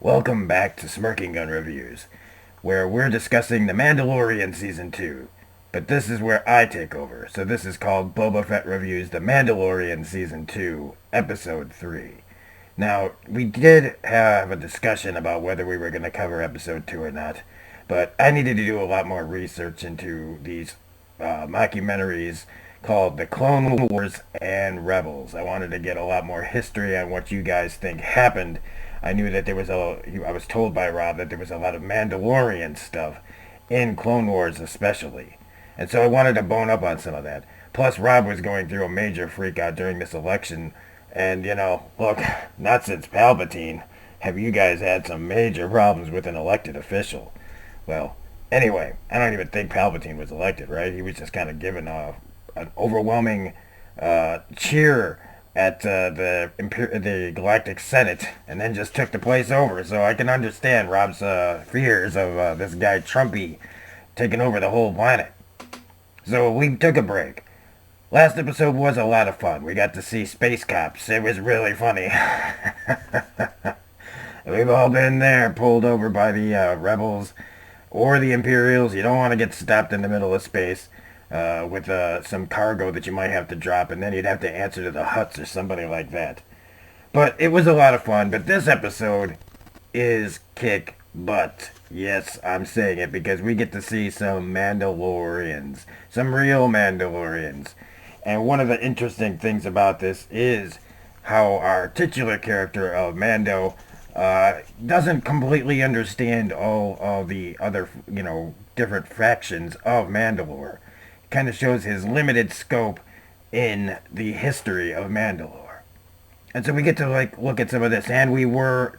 Welcome back to Smirking Gun Reviews, where we're discussing The Mandalorian Season 2. But this is where I take over, so this is called Boba Fett Reviews The Mandalorian Season 2, Episode 3. Now, we did have a discussion about whether we were going to cover Episode 2 or not, but I needed to do a lot more research into these mockumentaries called The Clone Wars and Rebels. I wanted to get a lot more history on what you guys think happened. I knew that I was told by Rob that there was a lot of Mandalorian stuff in Clone Wars especially. And so I wanted to bone up on some of that. Plus, Rob was going through a major freakout during this election. And, look, not since Palpatine have you guys had some major problems with an elected official. Well, anyway, I don't even think Palpatine was elected, right? He was just kind of given an overwhelming cheer at the Galactic Senate, and then just took the place over. So I can understand Rob's fears of this guy Trumpy taking over the whole planet. So we took a break. Last episode was a lot of fun. We got to see space cops. It was really funny. We've all been there, pulled over by the rebels or the Imperials. You don't want to get stopped in the middle of space with some cargo that you might have to drop, and then you'd have to answer to the Hutts or somebody like that. But it was a lot of fun. But this episode is kick butt. Yes, I'm saying it because we get to see some Mandalorians. Some real Mandalorians. And one of the interesting things about this is how our titular character of Mando doesn't completely understand all of the other, different factions of Mandalore. Kind of shows his limited scope in the history of Mandalore. And so we get to look at some of this, and we were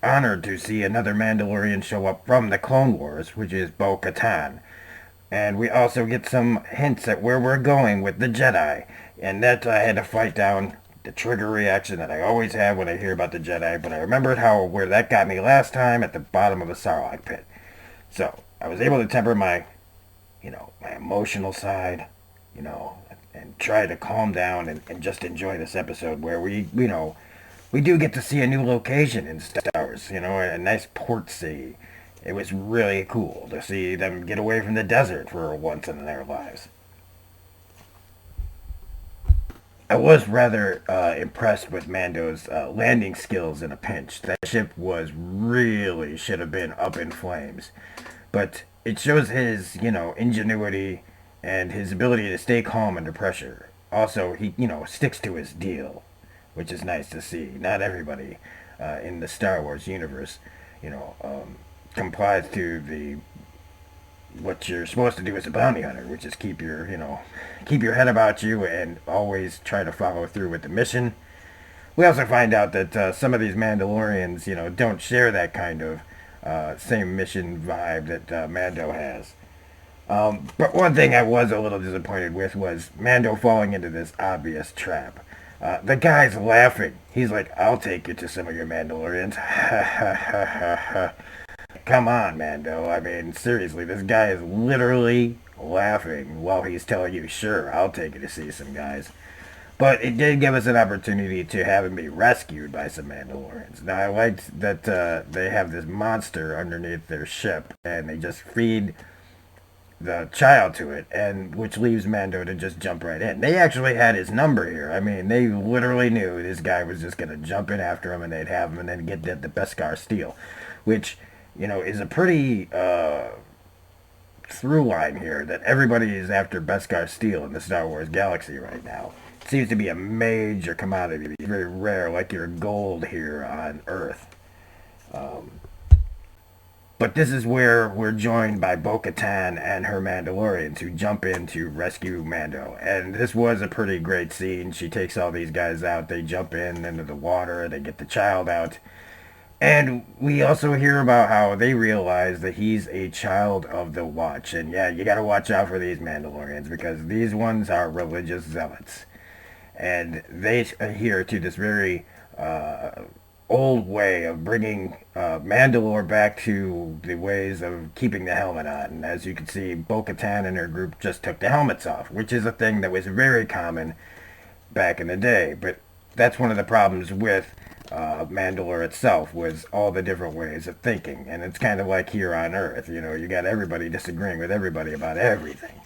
honored to see another Mandalorian show up from the Clone Wars, which is Bo-Katan. And we also get some hints at where we're going with the Jedi. And that I had to fight down the trigger reaction that I always have when I hear about the Jedi. But I remembered where that got me last time at the bottom of a Sarlacc pit. So I was able to temper my emotional side, and try to calm down and just enjoy this episode where we do get to see a new location in Star Wars, a nice port city. It was really cool to see them get away from the desert for once in their lives. I was rather impressed with Mando's landing skills in a pinch. That ship should have been up in flames. But it shows his, ingenuity and his ability to stay calm under pressure. Also, he, sticks to his deal, which is nice to see. Not everybody in the Star Wars universe, complies to what you're supposed to do as a bounty hunter, which is keep your head about you and always try to follow through with the mission. We also find out that some of these Mandalorians, don't share that kind of same mission vibe that Mando has. But one thing I was a little disappointed with was Mando falling into this obvious trap. The guy's laughing. He's like, "I'll take you to some of your Mandalorians." Ha ha ha ha ha. Come on, Mando. I mean, seriously, this guy is literally laughing while he's telling you, "Sure, I'll take you to see some guys." But it did give us an opportunity to have him be rescued by some Mandalorians. Now, I liked that they have this monster underneath their ship, and they just feed the child to it, and which leaves Mando to just jump right in. They actually had his number here. I mean, they literally knew this guy was just going to jump in after him, and they'd have him, and then get the Beskar steel, which, is a pretty through line here, that everybody is after Beskar steel in the Star Wars galaxy right now. It seems to be a major commodity. It's very rare, like your gold here on Earth. But this is where we're joined by Bo-Katan and her Mandalorians who jump in to rescue Mando. And this was a pretty great scene. She takes all these guys out. They jump into the water. They get the child out. And we also hear about how they realize that he's a child of the Watch. And yeah, you gotta watch out for these Mandalorians because these ones are religious zealots. And they adhere to this very old way of bringing Mandalore back to the ways of keeping the helmet on. And as you can see, Bo-Katan and her group just took the helmets off, which is a thing that was very common back in the day. But that's one of the problems with Mandalore itself was all the different ways of thinking. And it's kind of like here on Earth, you got everybody disagreeing with everybody about everything.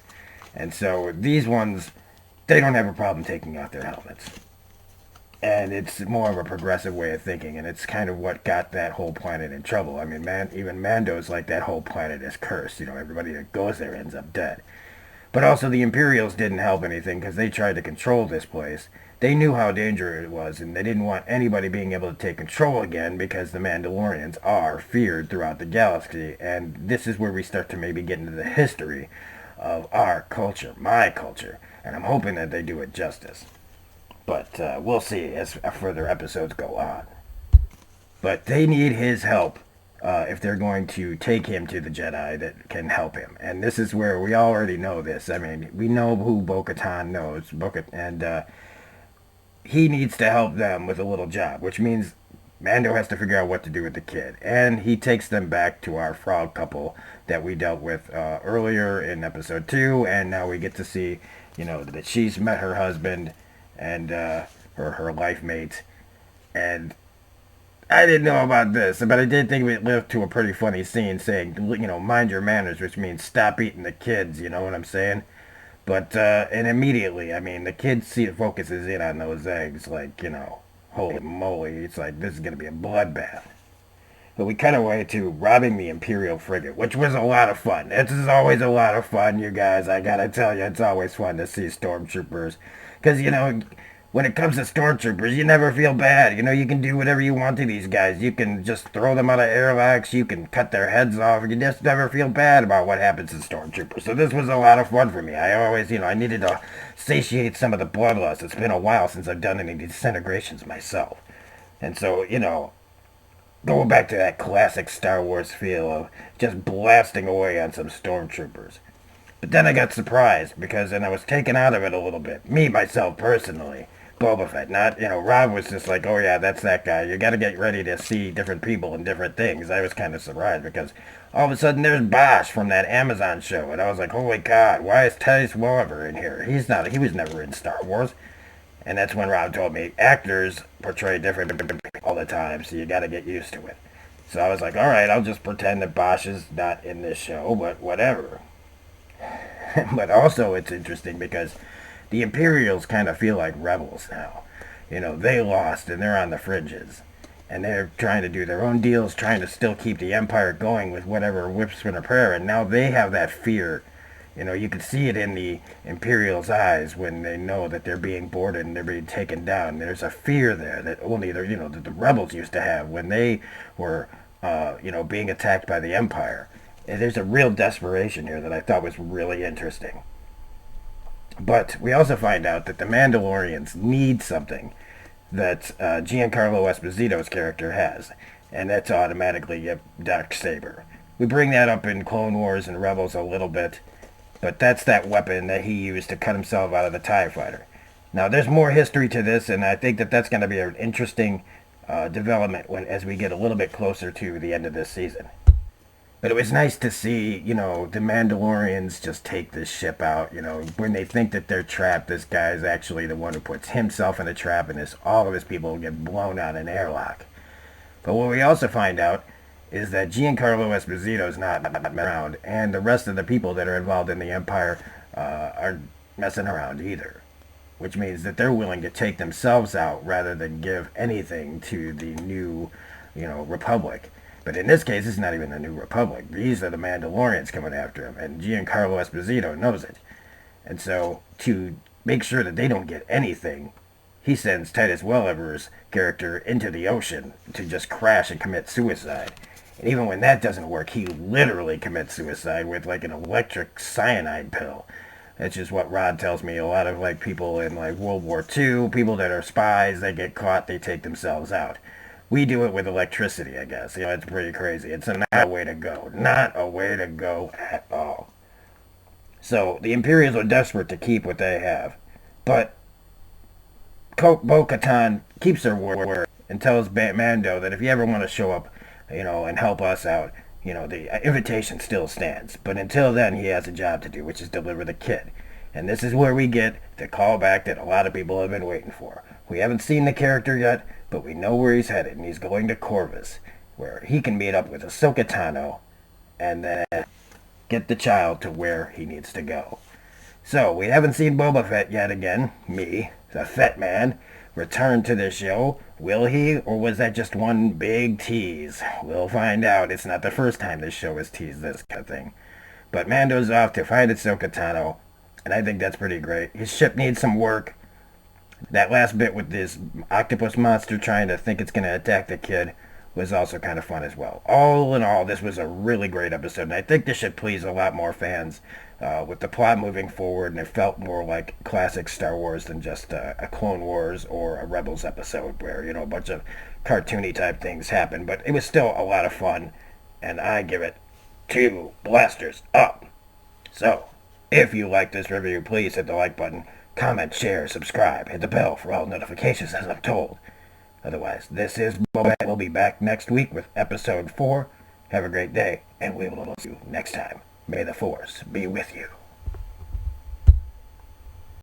And so these ones, they don't have a problem taking off their helmets. And it's more of a progressive way of thinking, and it's kind of what got that whole planet in trouble. I mean, even Mando's like that whole planet is cursed. Everybody that goes there ends up dead. But also the Imperials didn't help anything because they tried to control this place. They knew how dangerous it was, and they didn't want anybody being able to take control again because the Mandalorians are feared throughout the galaxy. And this is where we start to maybe get into the history of our culture, my culture. And I'm hoping that they do it justice. But we'll see as further episodes go on. But they need his help if they're going to take him to the Jedi that can help him. And this is where we already know this. I mean, we know who Bo-Katan knows. And he needs to help them with a little job, which means Mando has to figure out what to do with the kid. And he takes them back to our frog couple that we dealt with earlier in episode 2. And now we get to see, that she's met her husband and her life mate. And I didn't know about this, but I did think it lived to a pretty funny scene saying, mind your manners, which means stop eating the kids, you know what I'm saying? But, and immediately, I mean, the kid focuses in on those eggs, like, holy moly, it's like, this is going to be a bloodbath. But we cut away to robbing the Imperial frigate, which was a lot of fun. This is always a lot of fun, you guys. I gotta tell you, it's always fun to see stormtroopers. Because, when it comes to stormtroopers, you never feel bad. You can do whatever you want to these guys. You can just throw them out of airlocks. You can cut their heads off. You just never feel bad about what happens to stormtroopers. So this was a lot of fun for me. I always, I needed to satiate some of the bloodlust. It's been a while since I've done any disintegrations myself. And so, going back to that classic Star Wars feel of just blasting away on some stormtroopers. But then I got surprised and I was taken out of it a little bit. Me, myself, personally. Boba Fett, not, Rob was just like, oh yeah, that's that guy. You gotta get ready to see different people and different things. I was kind of surprised because all of a sudden there's Bosch from that Amazon show. And I was like, holy God, why is Titus Welliver in here? He was never in Star Wars. And that's when Rob told me actors portray different all the time, so you gotta get used to it. So I was like, alright, I'll just pretend that Bosch is not in this show, but whatever. But also it's interesting because the Imperials kind of feel like rebels now. They lost and they're on the fringes. And they're trying to do their own deals, trying to still keep the Empire going with whatever whips in a prayer. And now they have that fear. You can see it in the Imperials' eyes when they know that they're being boarded and they're being taken down. There's a fear there that only that the rebels used to have when they were, being attacked by the Empire. And there's a real desperation here that I thought was really interesting. But we also find out that the Mandalorians need something that Giancarlo Esposito's character has, and that's automatically a dark saber. We bring that up in Clone Wars and Rebels a little bit, but that's that weapon that he used to cut himself out of the TIE fighter. Now, there's more history to this, and I think that that's going to be an interesting development as we get a little bit closer to the end of this season. But it was nice to see, the Mandalorians just take this ship out. When they think that they're trapped, this guy's actually the one who puts himself in a trap, and all of his people get blown out in an airlock. But what we also find out is that Giancarlo Esposito's not around, and the rest of the people that are involved in the Empire aren't messing around either. Which means that they're willing to take themselves out rather than give anything to the new, Republic. But in this case, it's not even the New Republic. These are the Mandalorians coming after him, and Giancarlo Esposito knows it. And so, to make sure that they don't get anything, he sends Titus Welliver's character into the ocean to just crash and commit suicide. And even when that doesn't work, he literally commits suicide with like an electric cyanide pill. That's just what Rod tells me. A lot of people in World War II, people that are spies, they get caught, they take themselves out. We do it with electricity, I guess. It's pretty crazy. It's not a way to go. Not a way to go at all. So, the Imperials are desperate to keep what they have. But Bo-Katan keeps her word and tells Mando that if you ever want to show up, and help us out, the invitation still stands. But until then, he has a job to do, which is deliver the kid. And this is where we get the callback that a lot of people have been waiting for. We haven't seen the character yet, but we know where he's headed, and he's going to Corvus, where he can meet up with Ahsoka Tano and then get the child to where he needs to go. So, we haven't seen Boba Fett yet again. Me, the Fett Man, return to the show. Will he, or was that just one big tease? We'll find out. It's not the first time this show has teased this kind of thing. But Mando's off to find Ahsoka Tano, and I think that's pretty great. His ship needs some work. That last bit with this octopus monster trying to think it's going to attack the kid was also kind of fun as well. All in all, this was a really great episode, and I think this should please a lot more fans with the plot moving forward, and it felt more like classic Star Wars than just a Clone Wars or a Rebels episode where, a bunch of cartoony type things happen, but it was still a lot of fun, and I give it 2 blasters up. So, if you like this review, please hit the like button, comment, share, subscribe, hit the bell for all notifications as I'm told. Otherwise, this is Boba. We'll be back next week with episode 4. Have a great day, and we will see you next time. May the Force be with you.